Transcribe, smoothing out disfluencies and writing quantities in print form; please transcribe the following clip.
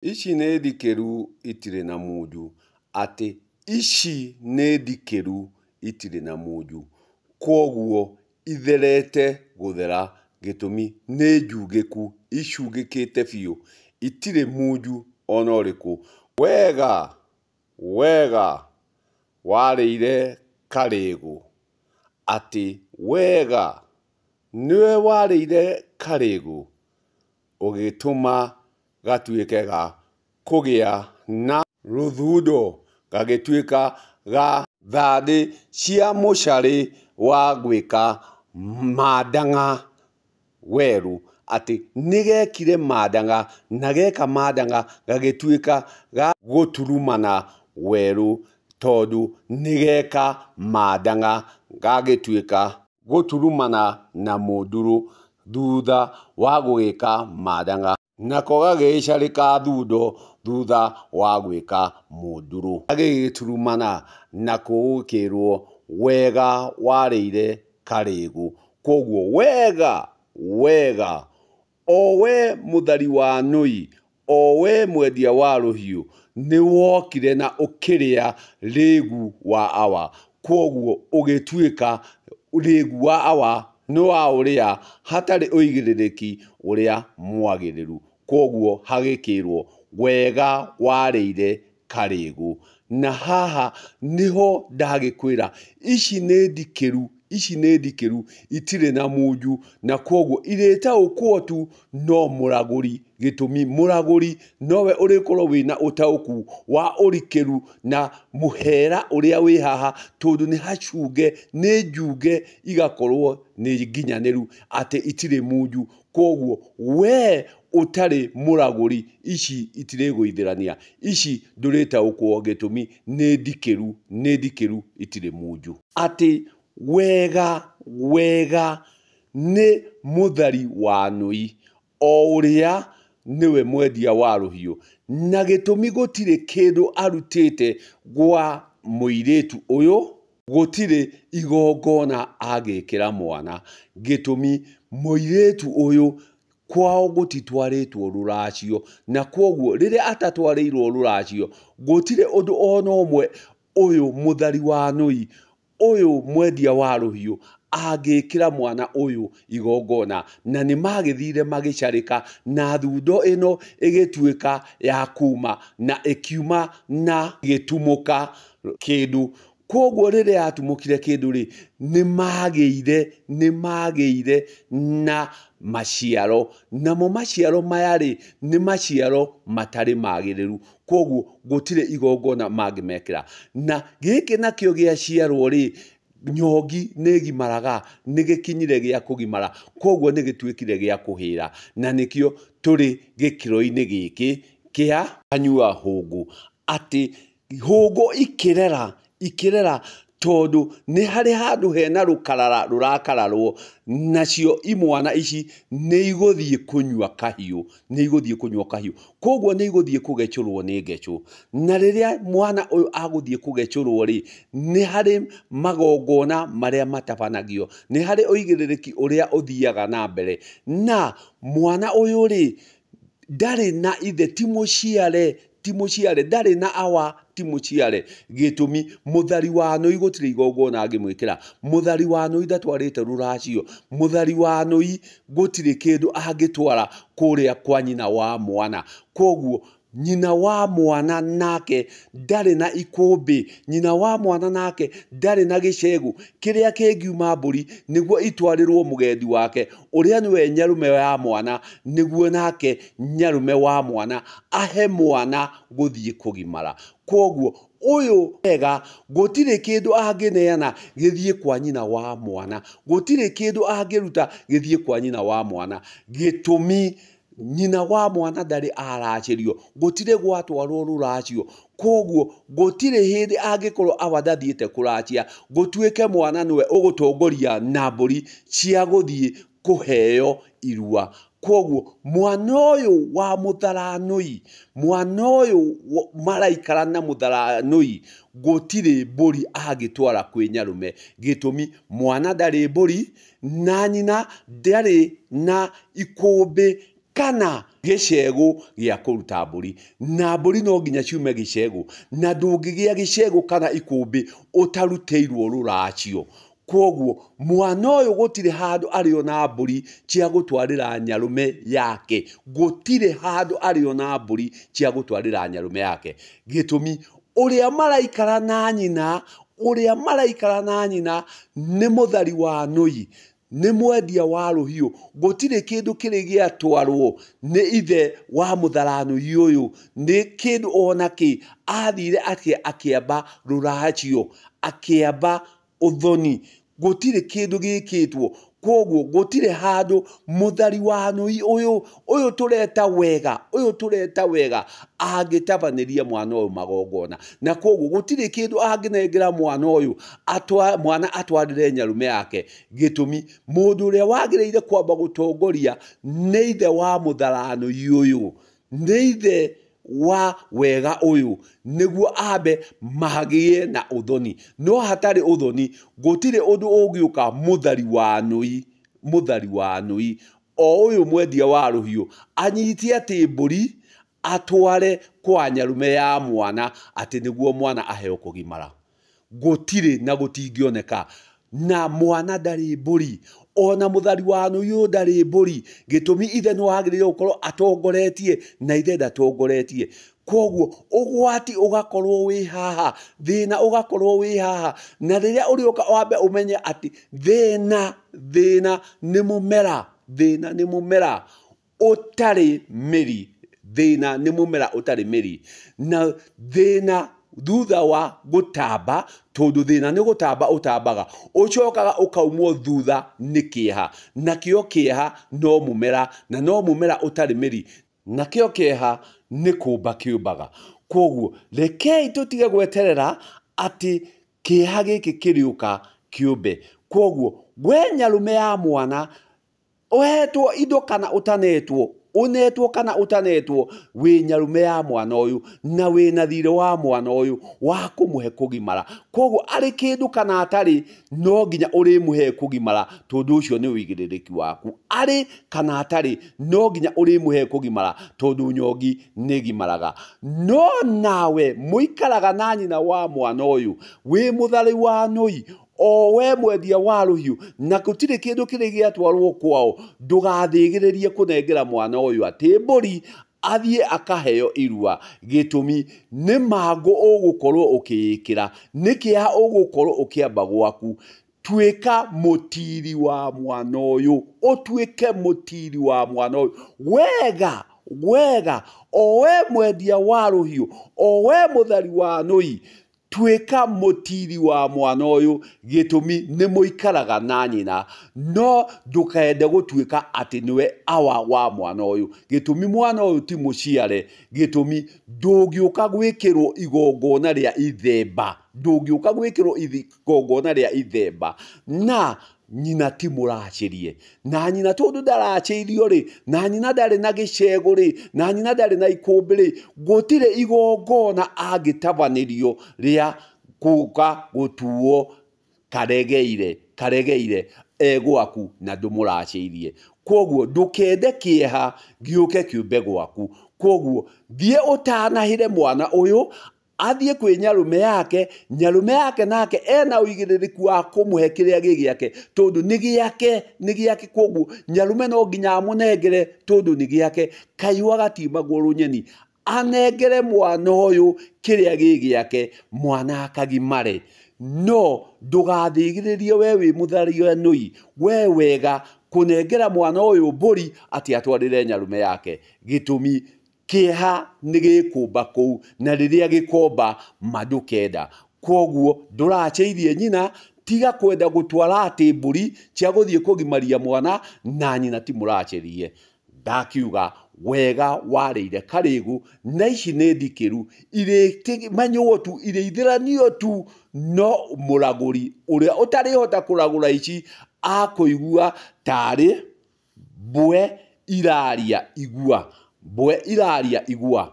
Ici nĩ ndikĩru itirĩ na munju, atĩ ici nĩ ndikĩru itirĩ na munju, kwoguo itherete gũthera gĩtũmi nĩ njugĩku, icugĩkĩte biũ, itirĩ munju ona ũrĩkũ. Wega, wega, warĩire karĩgũ, atĩ wega, nĩwe warĩire karĩgũ, ũgĩtũma gatuĩke ga kũgĩa na rũthundo, gagĩtuĩka ga thandĩ cia mũcarĩ wa gwĩka mandang'a werũ, atĩ nĩgekire mandang'a na geka mandang'a gagĩtuĩka ga gũturumana werũ, tondũ nĩgeka mandang'a gagĩtuĩka gũturumana na mũndũrũ thutha wa gũgĩka mandang'a, nako gagĩcarĩka thundo thutha wa gwĩka mũndũrũ, gagĩturumana nako gũkĩrwo wega warĩire karĩgũ. Kwoguo wega, wega, o we mũthari wa nũi, o we mwendia wa rũhiũ, nĩ wokire na ũkĩrĩa rĩgu wa awa, kwoguo ũgĩtuĩka rĩgu wa awa nĩ wa ũrĩa hatarĩ ũigĩrĩrĩki ũrĩa mwagĩrĩru, kwoguo hagĩkĩrwo wega warĩire karĩgũ. Na haha nĩho ndagĩkwĩra, ici nĩ ndikĩru, ici nĩ ndikĩru itirĩ na munju, na kwoguo irĩtaũkwo tu no mũragũri, gĩtũmi mũragũri nowe ũrĩkorwo wĩna ũtaũku wa ũrikĩru na mũhera ũrĩa wĩ haha, tondũ nĩ hacunge, nĩ njuge igakorwo nĩ nginyanĩru atĩ itirĩ munju. Kwoguo we ũtarĩ mũragũri, ici itirĩgũithĩrania, ici ndũrĩtaũkwo, gĩtũmi nĩ ndikĩru, nĩ ndikĩru itirĩ munju. Atĩ wega, wega nĩ mũthari wa nũi, o ũrĩa nĩwe mwendia wa rũhiũ, na gĩtũmi gũtirĩ kĩndũ arutĩte gwa mũirĩtu ũyũ, gũtirĩ igongona agĩkĩra mwana, gĩtũmi mũirĩtu ũyũ kwao gũtitwarĩtwo rũracio, na kwoguo rĩrĩa atatwarĩirwo rũracio, gũtirĩ ũndũ ona ũmwe ũyũ mũthari wa nũi, ũyũ mwendia wa rũhiũ agĩkĩra mwana ũyũ igongona, na nĩ magĩthire magĩcarĩka, na thundo ĩno ĩgĩtuĩka ya kuma na ĩkiuma na gĩtumũka kĩndũ. Kwoguo rĩrĩa yatumũkire kĩndũ-rĩ, nĩ magĩire na maciaro, namo maciaro maya-rĩ, nĩ maciaro matarĩ magĩrĩru, kwoguo gũtirĩ igongona mangĩmekĩra. Na gĩkĩ nakĩo gĩaciarwo-rĩ, nyongi nĩ gimaraga, nĩ gĩkinyire gĩa kũgimara, kwoguo nĩ gĩtuĩkire gĩa kũhĩra, na nĩkĩo tũrĩ gĩkĩro-inĩ gĩkĩ kĩa kanyua hũngũ, atĩ hũngũ ikĩrera, tondũ nĩ harĩ handũ hena rũkarara rũrakararwo, nacio imwana ici nĩ igũthiĩ kũnyua kahiũ, nĩ igũthiĩ kũnyua kahiũ, kwoguo nĩ igũthiĩ kũgecũrwo nĩ ngecũ. Na rĩrĩa mwana ũyũ agũthiĩ kũgecũrwo-rĩ, nĩ harĩ magongona marĩa matabanagio, nĩ harĩ ũigĩrĩrĩki ũrĩa ũthiaga na mbere, na mwana ũyũ-rĩ, ndarĩ na ithe, ti mũciare, ndarĩ na awa, ti mũciare, gĩtũmi mũthari wa nũi gũtirĩ igongona angĩmwĩkĩra, mũthari wa nũi ndatwarĩte rũracio, mũthari wa nũi gũtirĩ kĩndũ angĩtwara kũrĩa kwa nyina wa mwana, kwoguo nyina wa mwana nake ndarĩ na ikũmbĩ, nyina wa mwana nake ndarĩ na gĩcegũ kĩrĩa kĩngiuma mbũri nĩguo itwarĩrwo mũgendi wake, ũrĩa nĩwe nyarume ya mwana, nĩguo nake nyarume wa mwana ahe mwana gũthiĩ kũgimara. Kwoguo ũyũ wega gũtirĩ kĩndũ angĩneana gĩthiĩ kwa nyina wa mwana, gũtirĩ kĩndũ angĩruta gĩthiĩ kwa nyina wa mwana, gĩtũmi nyina wa mwana ndarĩ aracĩrio, gũtirĩ gwatwarwo rũracio, kwoguo gũtirĩ hĩndĩ angĩkorwo awa ndathiĩte kũracia, gũtuĩke mwana nĩwe ũgũtongoria na mbũri cia gũthiĩ kũheo irua. Kwoguo mwana ũyũ wa mũtharanũi, mwana ũyũ maraikara na mũtharanũi, gũtirĩ mbũri agĩtwara kwĩ nyarume, gĩtũmi mwana ndarĩ mbũri, na nyina ndarĩ na ikũmbĩ kana gĩcegũ gĩa kũruta mbũri, na mbũri no nginya ciume gĩcegũ, na ndũngĩgĩa gĩcegũ kana ikũmbĩ ũtarutĩirwo rũracio. Kwoguo mwana ũyũ gũtirĩ handũ arĩ ona mbũri cia gũtwarĩra nyarume yake, gũtirĩ handũ arĩ ona mbũri cia gũtwarĩra nyarume yake. Gĩtũmi ũrĩa maraikara na nyina, ũrĩa maraikara na nyina nĩ mũthari wa nũi, nĩ mwendia wa rũhiũ. Gũtirĩ kĩndũ kĩrĩ gĩatwarwo nĩ ithe wa mũtharanũi ũyũ, nĩ kĩndũ ona kĩ athire akĩamba rũracio, akĩamba ũthoni. Gũtirĩ kĩndũ gĩkĩtwo. Kwoguo gũtirĩ handũ mũthari wa nũi ũyũ tũreta wega angĩtabanĩria mwana ũyũ magongona. Na kwoguo gũtirĩ kĩndũ angĩnengera mwana ũyũ mwana atwarĩre nyarume yake. Gĩtũmi mũndũ ũrĩa wagĩrĩire kwamba gũtongoria nĩ ithe wa mũtharanũi ũyũ, nĩ ithe wa wega ũyũ, nĩguo ambe magĩe na ũthoni. No hatarĩ ũthoni gũtirĩ ũndũ ũngĩũka mũthari wa nũi o ũyũ mwendia wa rũhiũ anyitie atĩ mbũri atware kwa nyarume ya mwana atĩ nĩguo mwana aheo kũgimara. Gũtirĩ na gũtingĩoneka. Na mwana ndarĩ mbũri, ona mũthari wa nũi ũyũ ndarĩ mbũri. Gĩtũmi ithe nĩ wagĩrĩire gũkorwo atongoretie na ithe ndatongoretie. Kwoguo ũgwati ũgakorwo wĩ haha, thĩna ũgakorwo wĩ haha. Na rĩrĩa ũrĩoka wambe ũmenye atĩ thĩna nĩ mũmera, thĩna nĩ mũmera ũtarĩ mĩri, thĩna nĩ mũmera ũtarĩ mĩri. Na thĩna thutha wa gũtamba, tondũ thĩna nĩ gũtamba ũtambaga, ũcokaga ũkaumwo thutha nĩ kĩeha. Nakĩo kĩeha no mũmera, na no mũmera ũtarĩ mĩri. Nakĩo kĩeha nĩ kũmba kĩũmbaga. Kwoguo rekei tũtige gweterera atĩ kĩeha gĩkĩ kĩrĩũka kĩũmbe. Kwoguo we nyarume ya mwana, ũhetwo indo kana ũtanetwo, unetwo kana utanetwo, wĩ nyarume ya mwana ũyũ na wĩ na thirĩ wa mwana ũyũ wa kũmũhe kũgimara. Kwoguo arĩ kĩndũ kana atarĩ, no nginya ũrĩmũhe kũgimara, tondũ ũcio nĩ ũigĩrĩrĩki waku. Arĩ kana atarĩ, no nginya ũrĩmũhe kũgimara, tondũ nyongi nĩ gimaraga. No nawe mũikaraga na nyina wa mwana ũyũ, wĩ mũthari wa nũi, o we mwendia wa rũhiũ, na gũtirĩ kĩndũ kĩrĩ gĩatwarwo kwao, ndũgathĩgĩrĩrie kũnengera mwana ũyũ atĩ mbũri athiĩ akaheo irua. Gĩtũmi nĩ mangũ ũgũkorwo ũkĩĩkĩra, nĩ kĩeha ũgũkorwo ũkĩamba gwaku. Tuĩka mũtiri wa mwana ũyũ, ũtuĩke mũtiri wa mwana ũyũ wega, o we mwendia wa rũhiũ, o we mũthari wa nũi, tuĩka mũtiri wa mwana ũyũ. Gĩtũmi nĩ mũikaraga na nyina, no ndũkende gũtuĩka atĩ nĩwe awa wa mwana ũyũ. Gĩtũmi mwana ũyũ ti mũciare. Gĩtũmi ndũngĩũka gwĩkĩrwo igongona rĩa ithemba, ndũngĩũka gwĩkĩrwo igongona rĩa ithemba na nyina ti mũracĩrie. Na nyina tondũ ndaracĩirio rĩ, na nyina ndarĩ na gĩcegũ rĩ, na nyina ndarĩ na ikũmbĩ rĩ, gũtirĩ igongona angĩtabanĩrio rĩa gũka gũtuo karegeire gwaku na ndũmũracĩirie. Kwoguo ndũkende kĩeha gĩũke kĩũmbe gwaku. Kwoguo thiĩ ũtanahĩre mwana ũyũ athiĩ kwĩ nyarume yake nake ena ũigĩrĩrĩku wa kũmũhe kĩrĩa gĩ gĩake, tondũ nĩ gĩake. Kwoguo nyarume no nginya amũnengere, tondũ nĩ gĩake. Kaihũa gatimagwo rũnyeni, anengere mwana ũyũ kĩrĩa gĩ gĩake, mwana akagimare. No ndũgathĩgĩrĩrie we wĩ mũthari wa nũi, we wega kũnengera mwana ũyũ mbũri atĩ atwarĩre nyarume yake. Gĩtũmi kĩeha nĩ gĩkũmba kũu, na rĩrĩa gĩkomba ma ndũkenda. Kwoguo ndũracĩirie nyina, tiga kwenda gũtwara atĩ mbũri cia gũthiĩ kũgimaria mwana, na nyina ti mũracĩrie. Ndakiuga wega warĩire karĩgũ, na ici nĩ ndikĩru, irĩmenywo tu, irĩithĩranio tu, no mũragũri ũrĩa ũtarĩhota kũragũra ici akũigua tarĩ mbwe iraria igua.